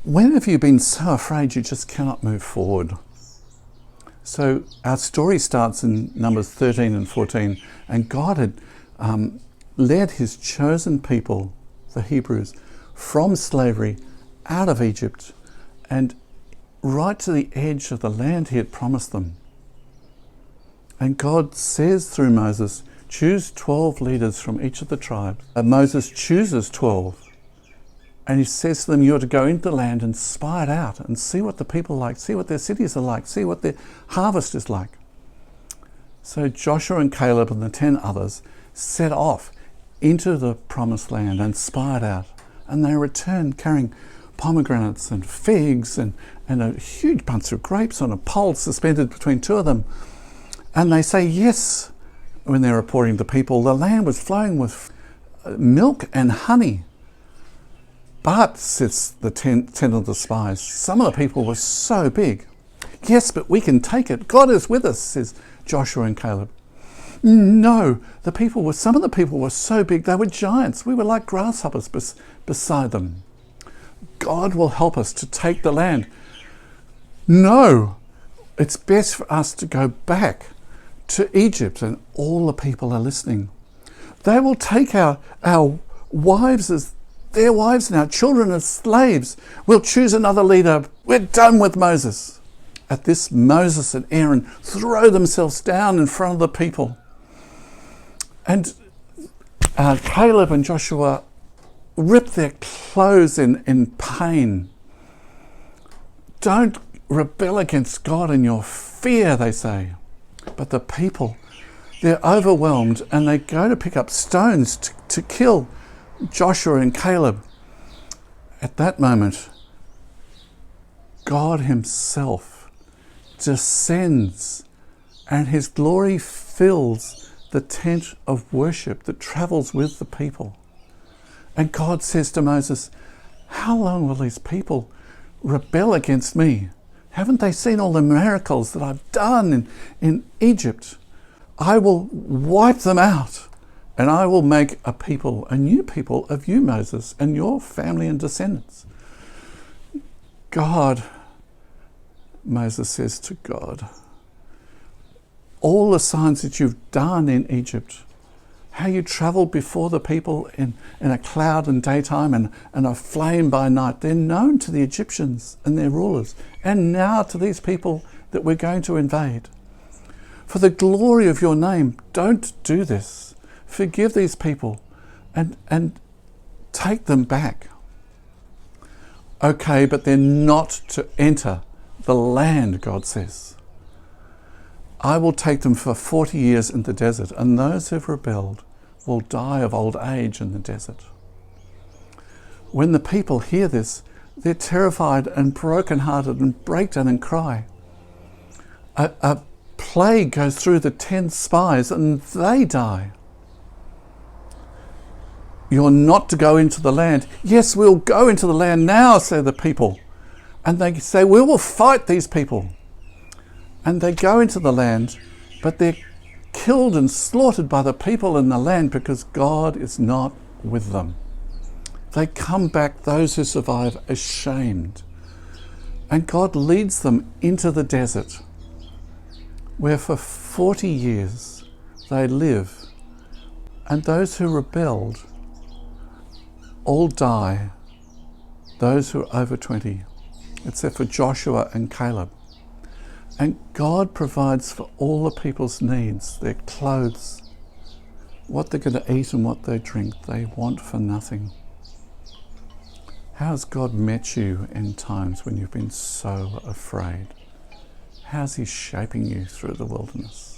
When have you been so afraid you just cannot move forward? So our story starts in Numbers 13 and 14, and God had led his chosen people, the Hebrews, from slavery out of Egypt and right to the edge of the land he had promised them. And God says through Moses, choose 12 leaders from each of the tribes. And Moses chooses 12. And he says to them, you're to go into the land and spy it out and see what the people are like, see what their cities are like, see what their harvest is like. So Joshua and Caleb and the 10 others set off into the promised land and spied out. And they returned carrying pomegranates and figs and a huge bunch of grapes on a pole suspended between two of them. And they say, yes, when they're reporting to people, the land was flowing with milk and honey. But, says the 10 of the spies, some of the people were so big. Yes, but we can take it. God is with us, says Joshua and Caleb. No, some of the people were so big, they were giants. We were like grasshoppers beside them. God will help us to take the land. No, it's best for us to go back to Egypt, and all the people are listening. They will take our wives as their wives and our children as slaves. We'll choose another leader. We're done with Moses. At this, Moses and Aaron throw themselves down in front of the people. And Caleb and Joshua rip their clothes in pain. Don't rebel against God in your fear, they say. But the people, they're overwhelmed and they go to pick up stones to kill Joshua and Caleb. At that moment, God himself descends and his glory fills the tent of worship that travels with the people. And God says to Moses, how long will these people rebel against me? Haven't they seen all the miracles that I've done in Egypt? I will wipe them out. And I will make a new people of you, Moses, and your family and descendants. God, Moses says to God, all the signs that you've done in Egypt, how you traveled before the people in a cloud in daytime and a flame by night, they're known to the Egyptians and their rulers, and now to these people that we're going to invade. For the glory of your name, don't do this. Forgive these people and take them back. Okay, but they're not to enter the land, God says. I will take them for 40 years in the desert, and those who've rebelled will die of old age in the desert. When the people hear this, they're terrified and brokenhearted and break down and cry. A plague goes through the 10 spies and they die. You're not to go into the land. Yes, we'll go into the land now, say the people. And they say, we will fight these people. And they go into the land, but they're killed and slaughtered by the people in the land because God is not with them. They come back, those who survive, ashamed. And God leads them into the desert, where for 40 years they live. And those who rebelled all die, those who are over 20, except for Joshua and Caleb. And God provides for all the people's needs, their clothes, what they're going to eat and what they drink. They want for nothing. How has God met you in times when you've been so afraid? How's he shaping you through the wilderness?